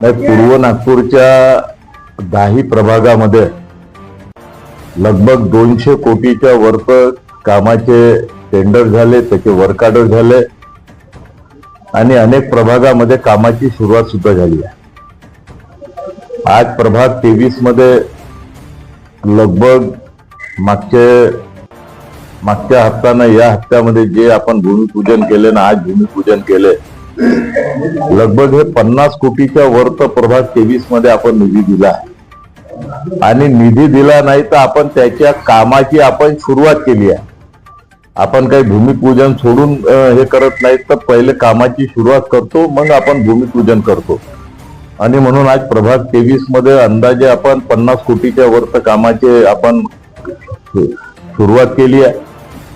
पूर्व नागपूरच्या 10 प्रभागामध्ये लगभग 200 कोटीच्या वरच कामाचे टेंडर झाले, त्याचे वर्क ऑर्डर झाले आणि अनेक प्रभागामध्ये कामाची सुरुवात सुद्धा झाली आहे। आज प्रभाग 23 मध्ये लगभग मागच्या हप्त्यानं या हप्त्यामध्ये जे आपण भूमिपूजन केले ना, आज भूमिपूजन केले, लगभग हे 50 कोटीच्या वरच प्रभाग 23 मध्ये आपण निधी दिला आणि निधी दिला नाही तर आपण त्याच्या कामाची आपण सुरुवात केली आहे। आपण काही भूमिपूजन सोडून हे करत नाही, तर पहिले कामाची सुरुवात करतो, मग आपण भूमिपूजन करतो। आणि म्हणून आज प्रभाग 23 मध्ये अंदाजे आपण 50 कोटीच्या वरच कामाचे आपण सुरुवात केली आहे।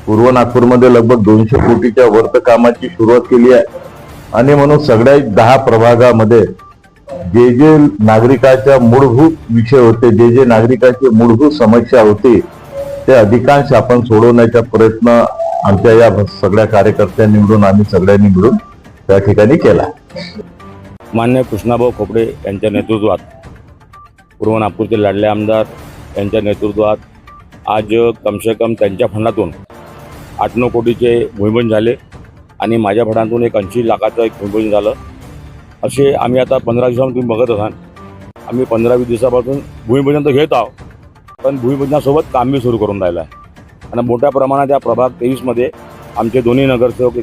पूर्व नागपूरमध्ये लगभग 200 कोटीच्या वरच कामाची सुरुवात केली आहे आणि म्हणून सगळ्या 10 प्रभागामध्ये जे नागरिकांच्या मूलभूत विषय होते, जे नागरिकांची मूलभूत समस्या होती, ते अधिकांश आपण सोडवण्याचा प्रयत्न आमच्या या सगळ्या कार्यकर्त्यांनी मिळून, आम्ही सगळ्यांनी मिळून त्या ठिकाणी केला। मान्य कृष्णाभाऊ खोपडे यांच्या नेतृत्वात, पूर्व नागपूरचे लाडले आमदार यांच्या नेतृत्वात आज कमसे कम त्यांच्या फंडातून 8-9 कोटीचे भूमिपूजन झाले आणि माझ्या फंडातून एक 80 लाखाचं एक भूमिपूजन झालं। असे आम्ही आता 15 दिवसांपासून तुम्ही बघत असाल, आम्ही 15-20 दिवसापासून भूमिपूजन तर घेत आहोत, पण भूमिपूजनासोबत काम बी सुरू करून राहिलं आहे। आणि मोठ्या प्रमाणात या प्रभाग 23 मध्ये आमचे दोन्ही नगरसेवक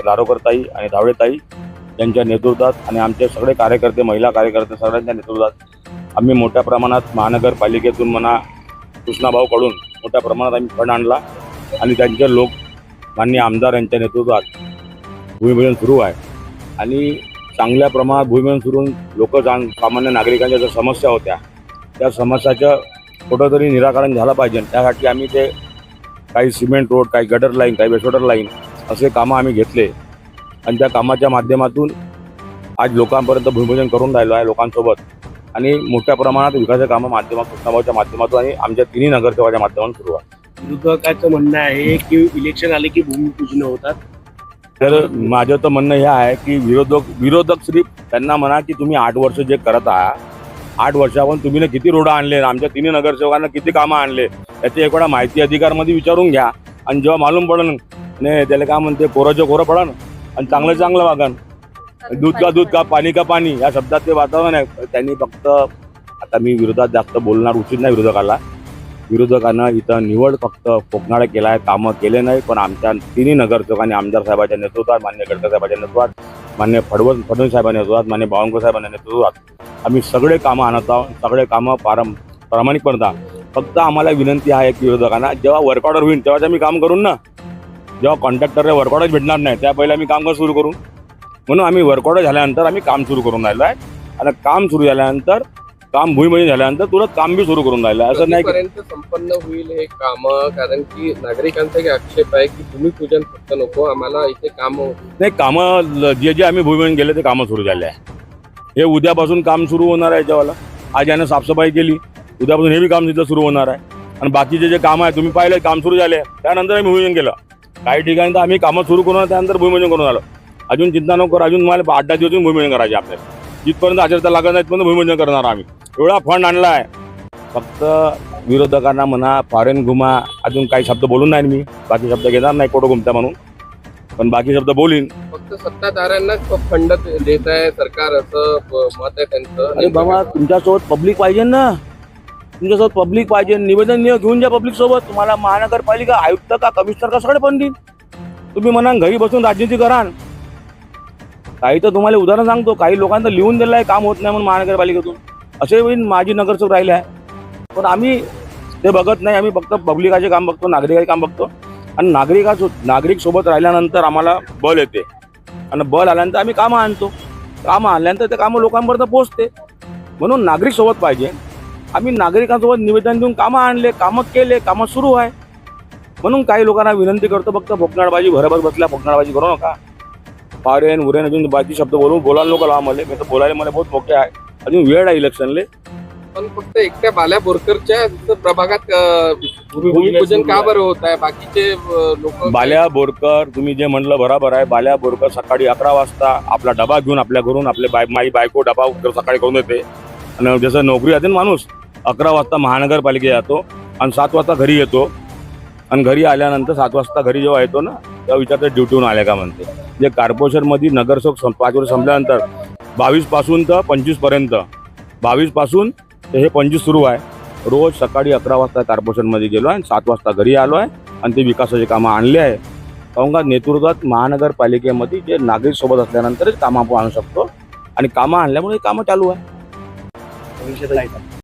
लारोकरताई आणि धावडेताई यांच्या नेतृत्वात आणि आमचे सगळे कार्यकर्ते, महिला कार्यकर्ते सगळ्यांच्या नेतृत्वात आम्ही मोठ्या प्रमाणात महानगरपालिकेतून म्हणा, कृष्णाभाऊकडून मोठ्या प्रमाणात आम्ही फंड आणला आणि त्यांचे लोक माननीय आमदार यांच्या नेतृत्वात भूमिपूजन सुरू आहे। आणि चांगल्या प्रमाणात भूमिपूजन सुरू लोक सामान्य नागरिकांच्या ज्या समस्या होत्या, त्या समस्याचं कुठंतरी निराकरण झालं पाहिजे, त्यासाठी आम्ही ते काही सिमेंट रोड, काही गटर लाईन, काही वेस्टवॉटर लाईन असे कामं आम्ही घेतले आणि त्या कामाच्या माध्यमातून आज लोकांपर्यंत भूमिपूजन करून राहिलो आहे लोकांसोबत। आणि मोठ्या प्रमाणात विकासाच्या कामं माध्यमातून, कृष्णाभाऊच्या माध्यमातून आणि आमच्या तिन्ही नगरसेवकाच्या माध्यमातून सुरू आहे। विरोधकाचं म्हणणं आहे की इलेक्शन आले की भूमिपूजन होतात। तर माझं तर म्हणणं हे आहे की विरोधक सिर्फ त्यांना म्हणा की तुम्ही 8 वर्ष जे करत आहात, 8 वर्षापासून तुम्ही किती रोड आणले, आमच्या तिन्ही नगरसेवकांना किती कामं आणले, याची एक वेळा माहिती अधिकारमध्ये विचारून घ्या आणि जेव्हा मालूम पडन नाही त्याला काय म्हणते, कोराचं कोरं पडन आणि चांगलं वागन, दूध का दूध का पाणी का पाणी या शब्दात ते वातावरण आहे। त्यांनी फक्त, आता मी विरोधात जास्त बोलणार उचित नाही विरोधकांना इथं निवड फक्त पोकनाळा केला आहे, कामं केले नाही। पण आमच्या तिन्ही नगरसेवकांनी आमदार साहेबांच्या नेतृत्वात, मान्य गडकरी साहेबांच्या नेतृत्वात, मान्य फडणवीस साहेबांच्या नेतृत्वात, मान्य बावनकुळे साहेबांच्या नेतृत्वात आम्ही सगळे कामं आणत आहोत, सगळे कामं प्रामाणिकपणे। फक्त आम्हाला विनंती आहे की विरोधकांना जेव्हा वर्क ऑर्डर होईल तेव्हाच आम्ही काम करून ना, जेव्हा कॉन्ट्रॅक्टरला वर्क ऑर्डर भेटणार नाही त्या पहिले आम्ही काम सुरू करू। म्हणून आम्ही वर्क ऑर्डर झाल्यानंतर आम्ही काम सुरू करून राहिलो आहे आणि काम सुरू झाल्यानंतर, काम भूमिपूजन झाल्यानंतर तुरंत काम बी सुरू करून राहिलं। असं नाही पर्यंत संपन्न होईल हे काम, कारण की नागरिकांचा एक आक्षेप आहे की भूमिपूजन फक्त नको, आम्हाला इथे काम नाही, कामं जे आम्ही भूमिपूजन केले ते कामं सुरू झाले आहे। हे उद्यापासून काम सुरू होणार आहे। जेव्हा आज यानं साफसफाई केली, उद्यापासून हे बी काम तिथं सुरू होणार आहे आणि बाकीचे जे काम आहे तुम्ही पाहिले, काम सुरू झाले, त्यानंतर आम्ही भूमिपूजन केलं। काही ठिकाणी तर आम्ही कामं सुरू करून त्यानंतर भूमिपूजन करून आलो। अजून चिंता नको करू, अजून मला 8-10 दिवस भूमिपूजन करायचे आपल्याला, जिथपर्यंत आचरता लागत नाही तिथपर्यंत भूमिपूजन करणार आम्ही। एवढा फंड आणला आहे। फक्त विरोधकांना म्हणा फॉरेन घुमा, अजून काही शब्द बोलून नाही मी, बाकी शब्द घेणार नाही कोटो घुमता म्हणून, पण बाकी शब्द बोलीन। फक्त सत्ताधाऱ्यांना फंड देत आहे सरकार, असं मत आहे त्यांचं। अरे बाबा, तुमच्यासोबत पब्लिक पाहिजे ना, तुमच्यासोबत पब्लिक पाहिजे, निवेदन घेऊन जा पब्लिक सोबत। तुम्हाला महानगरपालिका आयुक्त का कमिशनर का सगळे पण देईन। तुम्ही म्हणा घरी बसून राजनीती करा, काही तर तुम्हाला उदाहरण सांगतो, काही लोकांना लिहून दिलं आहे काम होत नाही म्हणून महानगरपालिकेतून, असे माजी नगरसेवक राहिले आहे। पण आम्ही ते बघत नाही, आम्ही फक्त पब्लिकाचे काम बघतो, नागरिकाचे काम बघतो। आणि नागरिक सोबत राहिल्यानंतर आम्हाला बल येते आणि बल आल्यानंतर आम्ही कामं आणतो, कामं आणल्यानंतर ते कामं लोकांपर्यंत पोहोचते। म्हणून नागरिक सोबत पाहिजे। आम्ही नागरिकांसोबत निवेदन देऊन कामं आणले, कामं केले, कामं सुरू आहे। म्हणून काही लोकांना विनंती करतो, फक्त फोकनाळबाजी, भरभर बसल्या फोकनाळबाजी करू नका। फॉरेन अजून बाकी शब्द बोलायला नको लावा मला, मी तर बोलायला मला बहुत मोठे आहे, अजून वेळ आहे इलेक्शनले। पण फक्त एकट्या बाल्या बोरकरच्या प्रभागात भूमिपूजन का बरं होत आहे? बाकीचे लोक बाल्या बोरकर, तुम्ही जे म्हणलं बरोबर आहे. बाल्या बोरकर सकाळी 11 वाजता आपला डबा घेऊन आपल्या घरून माझी बायको डबा सकाळी करून येते. आणि जसं नोकरी जाते ना माणूस, 11 वाजता महानगरपालिकेत जातो आणि 7 वाजता घरी येतो. आणि घरी आल्यानंतर 7 वाजता घरी जेव्हा येतो ना, तेव्हा विचारते ड्युटीहून आले का म्हणते. जे कॉर्पोरेशनमध्ये नगरसेवक 5 वर्ष संपल्यानंतर 22 पासून तर 25 पर्यंत, 22 पासून ते हे 25 सुरू आहे. रोज सकाळी 11 वाजता कॉर्पोरेशनमध्ये गेलो आहे आणि 7 वाजता घरी आलो आहे आणि ते विकासाचे कामं आणले आहे. काहून का नेतृत्वात महानगरपालिकेमध्ये जे नागरिक सोबत असल्यानंतरच कामं आपण आणू शकतो आणि कामं आणल्यामुळे कामं चालू आहे. भविष्यात